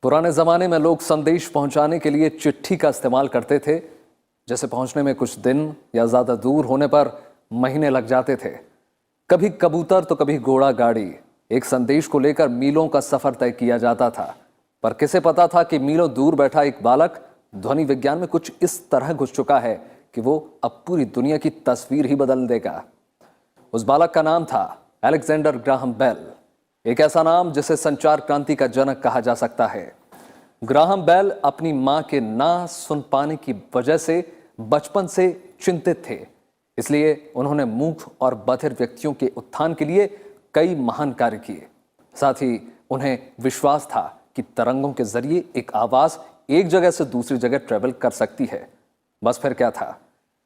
पुराने ज़माने में लोग संदेश पहुंचाने के लिए चिट्ठी का इस्तेमाल करते थे, जैसे पहुंचने में कुछ दिन या ज़्यादा दूर होने पर महीने लग जाते थे। कभी कबूतर तो कभी घोड़ा गाड़ी, एक संदेश को लेकर मीलों का सफ़र तय किया जाता था। पर किसे पता था कि मीलों दूर बैठा एक बालक ध्वनि विज्ञान में कुछ इस तरह घुस चुका है कि वो अब पूरी दुनिया की तस्वीर ही बदल देगा। उस बालक का नाम था अलेक्जेंडर ग्राहम बेल, एक ऐसा नाम जिसे संचार क्रांति का जनक कहा जा सकता है। ग्राहम बेल अपनी मां के ना सुन पाने की वजह से बचपन से चिंतित थे, इसलिए उन्होंने मूक और बधिर व्यक्तियों के उत्थान के लिए कई महान कार्य किए। साथ ही उन्हें विश्वास था कि तरंगों के जरिए एक आवाज एक जगह से दूसरी जगह ट्रेवल कर सकती है। बस फिर क्या था,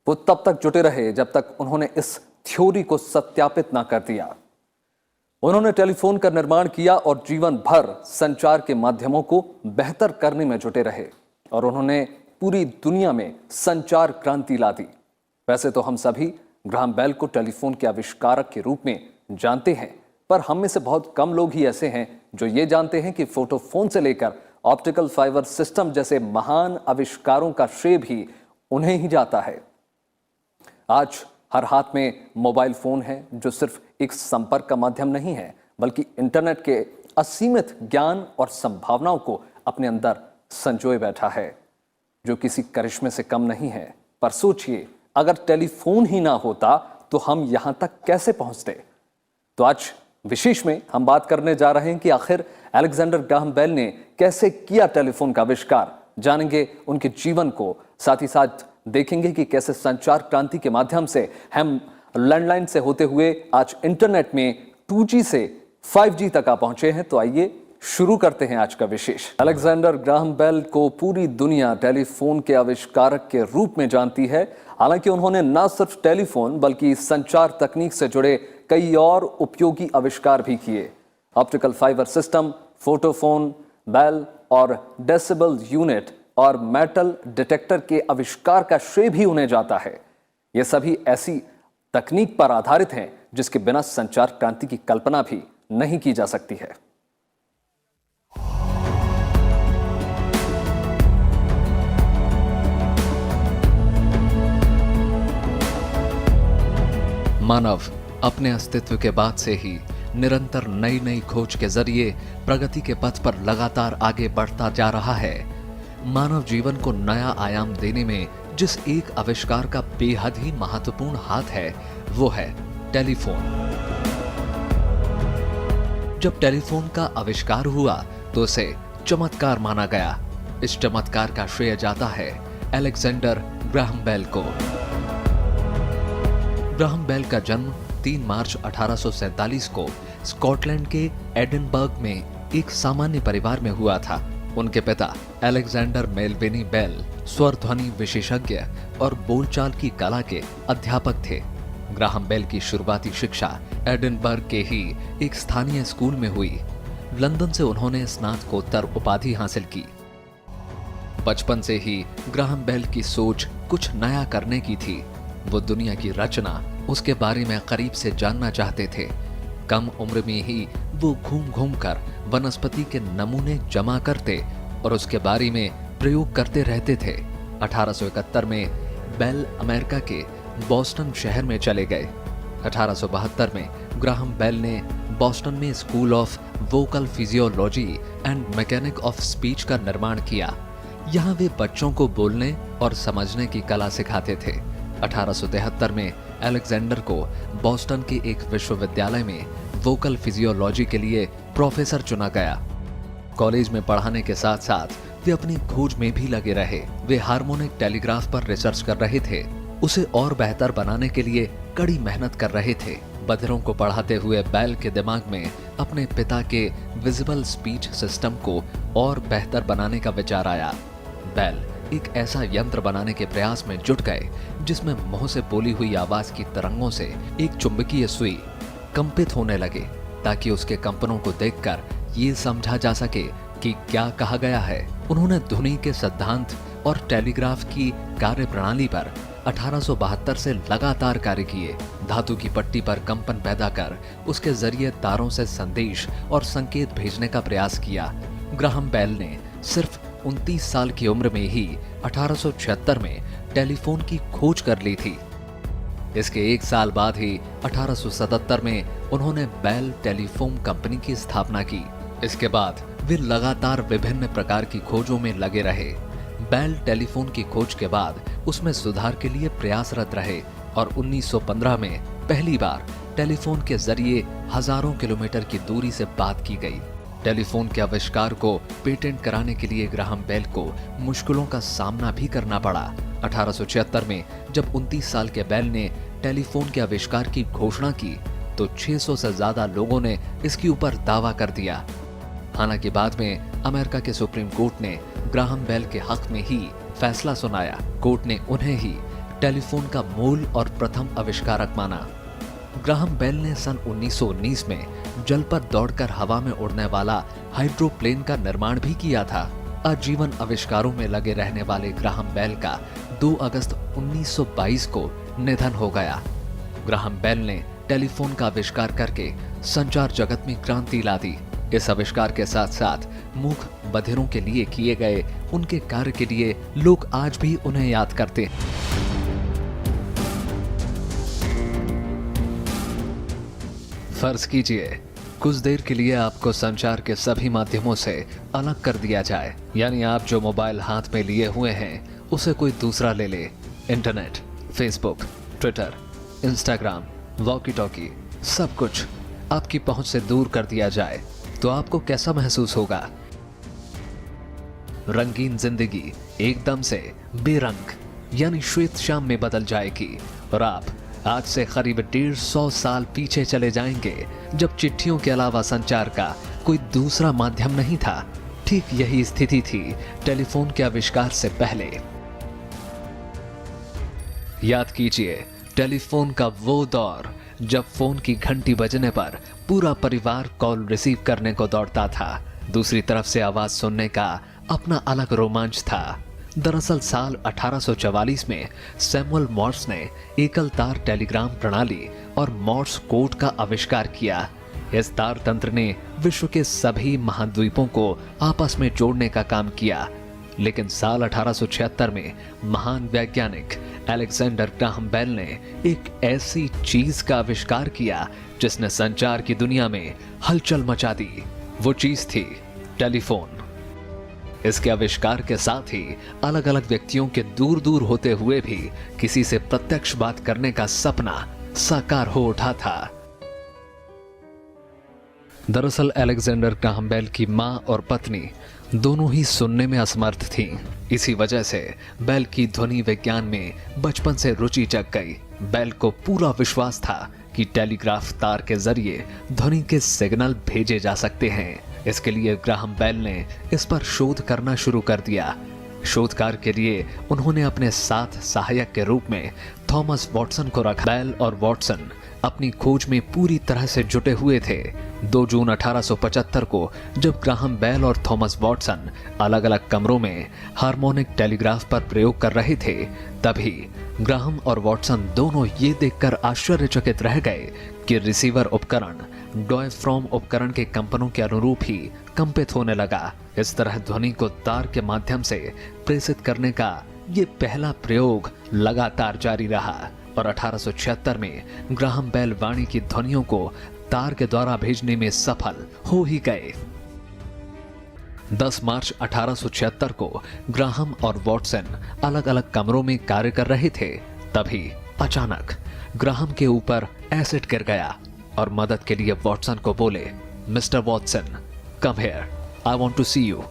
वो तब तक जुटे रहे जब तक उन्होंने इस थ्योरी को सत्यापित ना कर दिया। उन्होंने टेलीफोन का निर्माण किया और जीवन भर संचार के माध्यमों को बेहतर करने में जुटे रहे और उन्होंने पूरी दुनिया में संचार क्रांति ला दी। वैसे तो हम सभी ग्राहम बेल को टेलीफोन के आविष्कारक के रूप में जानते हैं, पर हम में से बहुत कम लोग ही ऐसे हैं जो ये जानते हैं कि फोटोफोन से लेकर ऑप्टिकल फाइबर सिस्टम जैसे महान आविष्कारों का श्रेय भी उन्हें ही जाता है। आज हर हाथ में मोबाइल फोन है, जो सिर्फ एक संपर्क का माध्यम नहीं है, बल्कि इंटरनेट के असीमित ज्ञान और संभावनाओं को अपने अंदर संजोए बैठा है, जो किसी करिश्मे से कम नहीं है। पर सोचिए, अगर टेलीफोन ही ना होता तो हम यहां तक कैसे पहुंचते। तो आज विशेष में हम बात करने जा रहे हैं कि आखिर अलेक्जेंडर ग्राहम बेल ने कैसे किया टेलीफोन का आविष्कार। जानेंगे उनके जीवन को, साथ ही साथ देखेंगे कि कैसे संचार क्रांति के माध्यम से हम लैंडलाइन से होते हुए आज इंटरनेट में 2G से 5G तक आ पहुंचे हैं। तो आइए शुरू करते हैं आज का विशेष। अलेक्जेंडर ग्राहम बेल को पूरी दुनिया टेलीफोन के आविष्कारक के रूप में जानती है। हालांकि उन्होंने न सिर्फ टेलीफोन बल्कि संचार तकनीक से जुड़े कई और उपयोगी आविष्कार भी किए। Optical fibre system, photophone, Bell और डेसिबल यूनिट और मेटल डिटेक्टर के आविष्कार का श्रेय भी उन्हें जाता है। ये सभी ऐसी तकनीक पर आधारित हैं जिसके बिना संचार क्रांति की कल्पना भी नहीं की जा सकती है। मानव अपने अस्तित्व के बाद से ही निरंतर नई नई खोज के जरिए प्रगति के पथ पर लगातार आगे बढ़ता जा रहा है। मानव जीवन को नया आयाम देने में जिस एक आविष्कार का बेहद ही महत्वपूर्ण हाथ है, वो है टेलीफोन। जब टेलीफोन का आविष्कार हुआ तो उसे चमत्कार माना गया। इस चमत्कार का श्रेय जाता है अलेक्जेंडर ग्राहम बेल को। ग्राहम बेल का जन्म 3 मार्च 1847 को स्कॉटलैंड के एडिनबर्ग में एक सामान्य परिवार में हुआ था। उनके पिता अलेक्जेंडर मेलविनी बेल स्वर ध्वनि विशेषज्ञ और बोलचाल की कला के अध्यापक थे। ग्राहम बेल की शुरुआती शिक्षा एडिनबर्ग के ही एक स्थानीय स्कूल में हुई। लंदन से उन्होंने स्नातकोत्तर उपाधि हासिल की। बचपन से ही ग्राहम बेल की सोच कुछ नया करने की थी। वो दुनिया की रचना, उसके बारे में करीब से जानना चाहते थे। कम उम्र में ही वो घूम घूम कर वनस्पति के नमूने जमा करते और उसके बारे में प्रयोग करते रहते थे। 1871 में बेल अमेरिका के बॉस्टन शहर में चले गए। 1872 में ग्राहम बेल ने बॉस्टन में school of vocal physiology and mechanic of speech का निर्माण किया। यहाँ वे बच्चों को बोलने और समझने की कला सिखाते थे। 1873 में अलेक्जेंडर को बॉस्टन के एक विश्वविद्यालय में वोकल फिजियोलॉजी के लिए प्रोफेसर चुना गया। कॉलेज में पढ़ाने के साथ साथ वे अपनी खोज में भी लगे रहे। वे हार्मोनिक टेलीग्राफ पर रिसर्च कर रहे थे, उसे और बेहतर बनाने के लिए कड़ी मेहनत कर रहे थे। बधिरों को पढ़ाते हुए बेल के दिमाग में अपने पिता के विजिबल स्पीच सिस्टम को और बेहतर बनाने का विचार आया। बेल एक ऐसा यंत्र बनाने के प्रयास में जुट गए जिसमें मुंह से बोली हुई आवाज की तरंगों से एक चुंबकीय सुई कंपित होने लगे, ताकि उसके कंपनों को देखकर ये समझा जा सके कि क्या कहा गया है। उन्होंने ध्वनि के सिद्धांत और टेलीग्राफ की कार्यप्रणाली पर 1872 से लगातार कार्य किए। धातु की पट्टी पर कंपन पैदा कर उसके जरिए तारों से संदेश और संकेत भेजने का प्रयास किया। ग्राहम बेल ने सिर्फ 29 साल की उम्र में ही 1876 में टेलीफोन की खोज कर ली थी। इसके एक साल बाद ही 1877 में उन्होंने बेल टेलीफोन कंपनी की स्थापना की। इसके बाद वे लगातार विभिन्न प्रकार की खोजों में लगे रहे। बेल टेलीफोन की खोज के बाद उसमें सुधार के लिए प्रयासरत रहे और 1915 में पहली बार टेलीफोन के जरिए हजारों किलोमीटर की दूरी से बात की गई। टेलीफोन के आविष्कार को पेटेंट कराने के लिए ग्राहम बेल को मुश्किलों का सामना भी करना पड़ा। 1876 में जब 29 साल के बेल ने टेलीफोन के आविष्कार की घोषणा की तो 600 से ज्यादा लोगों ने इसके ऊपर दावा कर दिया। हालांकि बाद में अमेरिका के सुप्रीम कोर्ट ने ग्राहम बेल के हक में ही फैसला सुनाया। कोर्ट ने उन्हें ही टेलीफोन का मूल और प्रथम आविष्कारक माना। ग्राहम बेल ने सन 1919 में जल पर दौड़कर हवा में उड़ने वाला हाइड्रोप्लेन का निर्माण भी किया था। आजीवन आविष्कारों में लगे रहने वाले ग्राहम बेल का 2 अगस्त 1922 को निधन हो गया। ग्राहम बेल ने टेलीफोन का आविष्कार करके संचार जगत में क्रांति ला दी। इस आविष्कार के साथ साथ मूक बधिरों के लिए किए गए उनके कार्य के लिए लोग आज भी उन्हें याद करते हैं। फर्ज कीजिए कुछ देर के लिए आपको संचार के सभी माध्यमों से अलग कर दिया जाए, यानी आप जो मोबाइल हाथ में लिए हुए हैं उसे कोई दूसरा ले ले। Internet, Facebook, Twitter, Instagram, walkie talkie, सब कुछ आपकी पहुंच से दूर कर दिया जाए तो आपको कैसा महसूस होगा? रंगीन जिंदगी एकदम से बेरंग यानी श्वेत शाम में बदल जाएगी और आप आज से करीब 150 साल पीछे चले जाएंगे जब चिट्ठियों के अलावा संचार का कोई दूसरा माध्यम नहीं था। ठीक यही स्थिति थी टेलीफोन के आविष्कार से पहले। याद कीजिए टेलीफोन का वो दौर जब फोन की घंटी बजने पर पूरा परिवार कॉल रिसीव करने को दौड़ता था। दूसरी तरफ से आवाज सुनने का अपना अलग रोमांच था। दरअसल साल 1844 में सैमुअल मॉर्स ने एकल तार टेलीग्राम प्रणाली और मॉर्स कोड का आविष्कार किया। इस तार तंत्र ने विश्व के सभी महाद्वीपों को आपस में जोड़ने का काम किया। लेकिन साल 1876 में महान वैज्ञानिक अलेक्जेंडर ग्राहम बेल ने एक ऐसी चीज का आविष्कार किया जिसने संचार की दुनिया में हलचल मचा दी। वो चीज थी टेलीफोन। इसके आविष्कार के साथ ही अलग अलग व्यक्तियों के दूर दूर होते हुए भी किसी से प्रत्यक्ष बात करने का सपना साकार हो उठा था। दरअसल अलेक्जेंडर ग्राहम बेल की मां और पत्नी दोनों ही सुनने में असमर्थ थीं। इसी वजह से बेल की ध्वनि विज्ञान में बचपन से रुचि जग गई। बेल को पूरा विश्वास था कि टेलीग्राफ तार के जरिए ध्वनि के सिग्नल भेजे जा सकते हैं। इसके लिए ग्राहम बेल ने इस पर शोध करना शुरू कर दिया। शोध कार्य के लिए उन्होंने अपने साथ सहायक के रूप में थॉमस वॉटसन को रखा। बेल और वॉटसन अपनी खोज में पूरी तरह से जुटे हुए थे। 2 जून 1875 को जब ग्राहम बेल और थॉमस वॉटसन अलग अलग कमरों में हार्मोनिक टेलीग्राफ पर प्रयोग कर रहे थे, तभी ग्राहम और वॉटसन दोनों ये देखकर आश्चर्यचकित रह गए कि रिसीवर उपकरण डायफ्राम उपकरण के कंपनों के अनुरूप ही कंपित होने लगा। इस तरह ध्वनि को तार के माध्यम से प्रेषित करने का ये पहला प्रयोग लगातार जारी रहा और 1876 में ग्राहम बेल वाणी की ध्वनियों को तार के द्वारा भेजने में सफल हो ही गए। 10 मार्च 1876 को ग्राहम और वॉटसन अलग अलग कमरों में कार्य कर रहे थे। तभी अचानक ग्राहम के ऊपर एसिड गिर गया और मदद के लिए वॉटसन को बोले, mister Watson come here, I want to see you.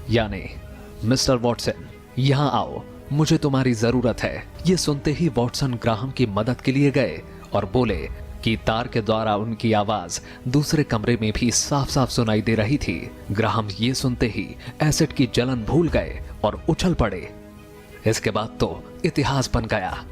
यानी मिस्टर वॉटसन यहां आओ, मुझे तुम्हारी जरूरत है। ये सुनते ही वॉटसन ग्राहम की मदद के लिए गए और बोले कि तार के द्वारा उनकी आवाज दूसरे कमरे में भी साफ साफ सुनाई दे रही थी। ग्राहम ये सुनते ही एसिड की जलन भूल गए और उछल पड़े। इसके बाद तो इतिहास बन गया।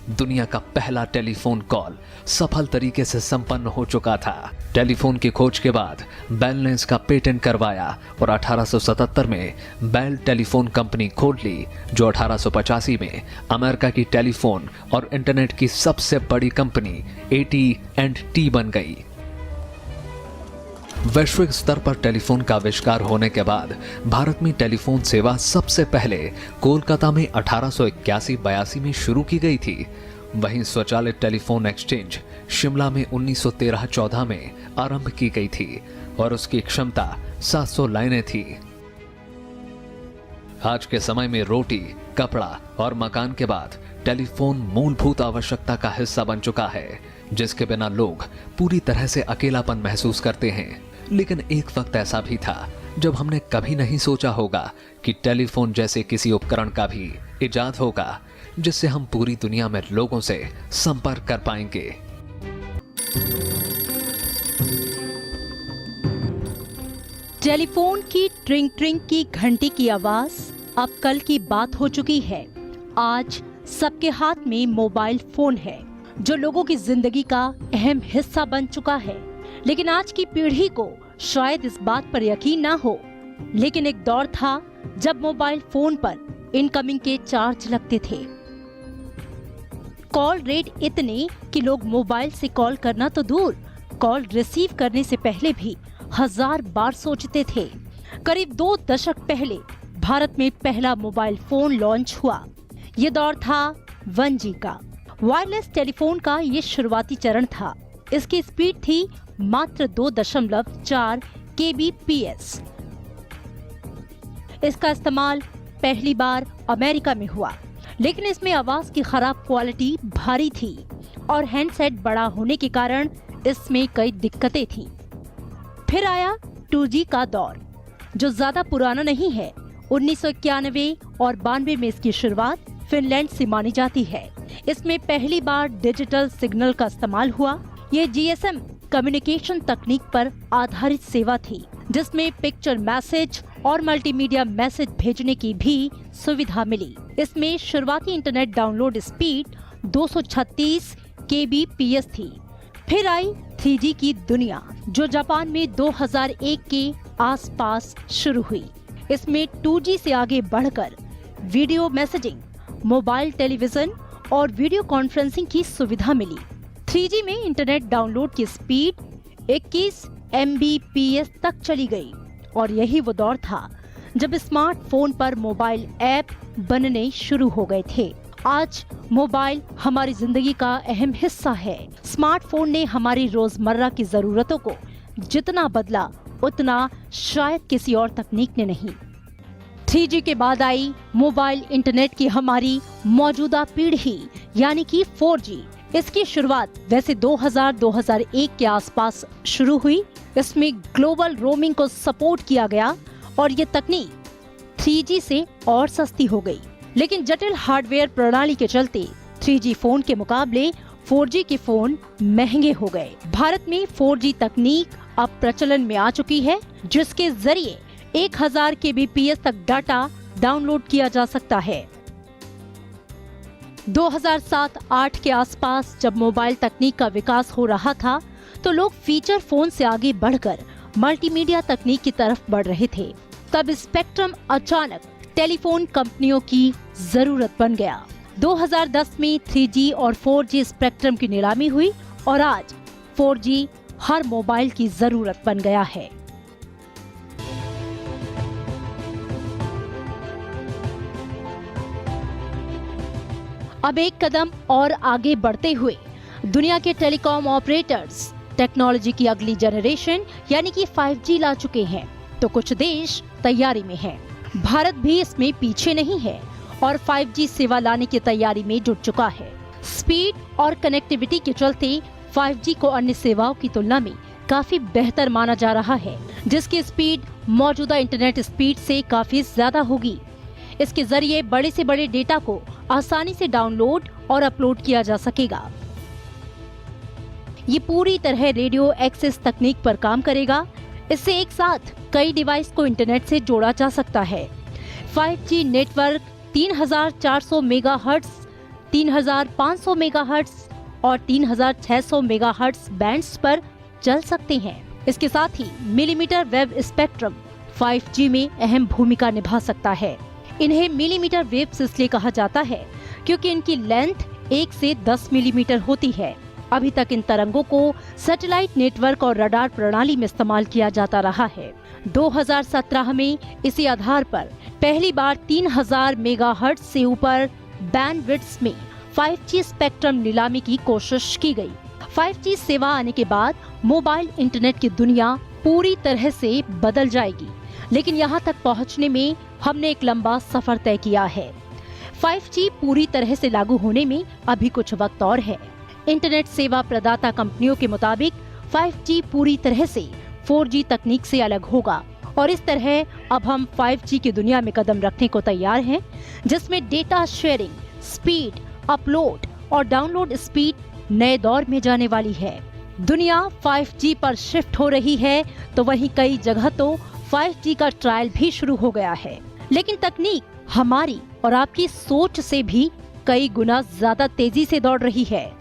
दुनिया का पहला टेलीफोन कॉल सफल तरीके से संपन्न हो चुका था। टेलीफोन की खोज के बाद बेल ने इसका पेटेंट करवाया और 1877 में बेल टेलीफोन कंपनी खोल ली, जो 1885 में अमेरिका की टेलीफोन और इंटरनेट की सबसे बड़ी कंपनी AT&T बन गई। वैश्विक स्तर पर टेलीफोन का आविष्कार होने के बाद भारत में टेलीफोन सेवा सबसे पहले कोलकाता में 1881-82 में शुरू की गई थी। वहीं स्वचालित टेलीफोन एक्सचेंज शिमला में 1913-14 में आरंभ की गई थी और उसकी क्षमता 700 लाइनें थी। आज के समय में रोटी, कपड़ा और मकान के बाद टेलीफोन मूलभूत आवश्यकता का हिस्सा बन चुका है, जिसके बिना लोग पूरी तरह से अकेलापन महसूस करते हैं। लेकिन एक वक्त ऐसा भी था जब हमने कभी नहीं सोचा होगा कि टेलीफोन जैसे किसी उपकरण का भी इजाद होगा, जिससे हम पूरी दुनिया में लोगों से संपर्क कर पाएंगे। टेलीफोन की ट्रिंग ट्रिंग की घंटी की आवाज अब कल की बात हो चुकी है। आज सबके हाथ में मोबाइल फोन है, जो लोगों की जिंदगी का अहम हिस्सा बन चुका है। लेकिन आज की पीढ़ी को शायद इस बात पर यकीन ना हो, लेकिन एक दौर था जब मोबाइल फोन पर इनकमिंग के चार्ज लगते थे। कॉल रेट इतने कि लोग मोबाइल से कॉल करना तो दूर, कॉल रिसीव करने से पहले भी 1000 बार सोचते थे। करीब 2 दशक पहले भारत में पहला मोबाइल फोन लॉन्च हुआ। ये दौर था 1G का। वायरलेस टेलीफोन का ये शुरुआती चरण था। इसकी स्पीड थी मात्र 2.4 kbps। इसका इस्तेमाल पहली बार अमेरिका में हुआ, लेकिन इसमें आवाज की खराब क्वालिटी भारी थी और हैंडसेट बड़ा होने के कारण इसमें कई दिक्कतें थी। फिर आया 2G का दौर, जो ज्यादा पुराना नहीं है। 1991 और 92 में इसकी शुरुआत फिनलैंड से मानी जाती है। इसमें पहली बार डिजिटल सिग्नल का इस्तेमाल हुआ। ये GSM कम्युनिकेशन तकनीक पर आधारित सेवा थी, जिसमें पिक्चर मैसेज और मल्टीमीडिया मैसेज भेजने की भी सुविधा मिली। इसमें शुरुआती इंटरनेट डाउनलोड स्पीड 236 kbps थी। फिर आई 3G की दुनिया, जो जापान में 2001 के आसपास शुरू हुई। इसमें 2G से आगे बढ़कर वीडियो मैसेजिंग, मोबाइल टेलीविजन और वीडियो कॉन्फ्रेंसिंग की सुविधा मिली। 3G में इंटरनेट डाउनलोड की स्पीड 21 Mbps तक चली गई और यही वो दौर था जब स्मार्टफोन पर मोबाइल ऐप बनने शुरू हो गए थे। आज मोबाइल हमारी जिंदगी का अहम हिस्सा है। स्मार्टफोन ने हमारी रोजमर्रा की जरूरतों को जितना बदला, उतना शायद किसी और तकनीक ने नहीं। 3G के बाद आई मोबाइल इंटरनेट की हमारी मौजूदा पीढ़ी, यानी कि 4G। इसकी शुरुआत वैसे 2000-2001 के आसपास शुरू हुई। इसमें ग्लोबल रोमिंग को सपोर्ट किया गया और ये तकनीक 3G से और सस्ती हो गई। लेकिन जटिल हार्डवेयर प्रणाली के चलते 3G फोन के मुकाबले 4G के फोन महंगे हो गए। भारत में 4G तकनीक अब प्रचलन में आ चुकी है, जिसके जरिए 1000 kbps तक डाटा डाउनलोड किया जा सकता है। 2007-8 के आसपास जब मोबाइल तकनीक का विकास हो रहा था, तो लोग फीचर फोन से आगे बढ़कर मल्टीमीडिया तकनीक की तरफ बढ़ रहे थे। तब स्पेक्ट्रम अचानक टेलीफोन कंपनियों की जरूरत बन गया। 2010 में 3G और 4G स्पेक्ट्रम की नीलामी हुई और आज 4G हर मोबाइल की जरूरत बन गया है। अब एक कदम और आगे बढ़ते हुए दुनिया के टेलीकॉम ऑपरेटर्स टेक्नोलॉजी की अगली जनरेशन यानी कि 5G ला चुके हैं, तो कुछ देश तैयारी में हैं। भारत भी इसमें पीछे नहीं है और 5G सेवा लाने की तैयारी में जुट चुका है। स्पीड और कनेक्टिविटी के चलते 5G को अन्य सेवाओं की तुलना में काफी बेहतर माना जा रहा है, जिसकी स्पीड मौजूदा इंटरनेट स्पीड से काफी ज्यादा होगी। इसके जरिए बड़े से बड़े डेटा को आसानी से डाउनलोड और अपलोड किया जा सकेगा। ये पूरी तरह रेडियो एक्सेस तकनीक पर काम करेगा। इससे एक साथ कई डिवाइस को इंटरनेट से जोड़ा जा सकता है। 5G नेटवर्क 3400 मेगाहर्ट्ज, 3500 मेगाहर्ट्ज और 3600 मेगाहर्ट्ज बैंड्स पर चल सकते हैं। इसके साथ ही मिलीमीटर वेव स्पेक्ट्रम 5G में अहम भूमिका निभा सकता है। इन्हें मिलीमीटर वेव्स इसलिए कहा जाता है क्योंकि इनकी लेंथ 1 से 10 मिलीमीटर होती है। अभी तक इन तरंगों को सैटेलाइट नेटवर्क और रडार प्रणाली में इस्तेमाल किया जाता रहा है। 2017 में इसी आधार पर पहली बार 3000 मेगाहर्ट्ज से ऊपर बैंडविड्थ में 5G स्पेक्ट्रम नीलामी की कोशिश की गई। 5G सेवा आने के बाद मोबाइल इंटरनेट की दुनिया पूरी तरह से बदल जाएगी, लेकिन यहाँ तक पहुँचने में हमने एक लंबा सफर तय किया है। 5G पूरी तरह से लागू होने में अभी कुछ वक्त और है। इंटरनेट सेवा प्रदाता कंपनियों के मुताबिक 5G पूरी तरह से 4G तकनीक से अलग होगा और इस तरह अब हम 5G की दुनिया में कदम रखने को तैयार हैं, जिसमें डेटा शेयरिंग, स्पीड, अपलोड और डाउनलोड स्पीड नए दौर में जाने वाली है। दुनिया 5G पर शिफ्ट हो रही है तो वहीं कई जगह तो 5G का ट्रायल भी शुरू हो गया है, लेकिन तकनीक हमारी और आपकी सोच से भी कई गुना ज्यादा तेजी से दौड़ रही है।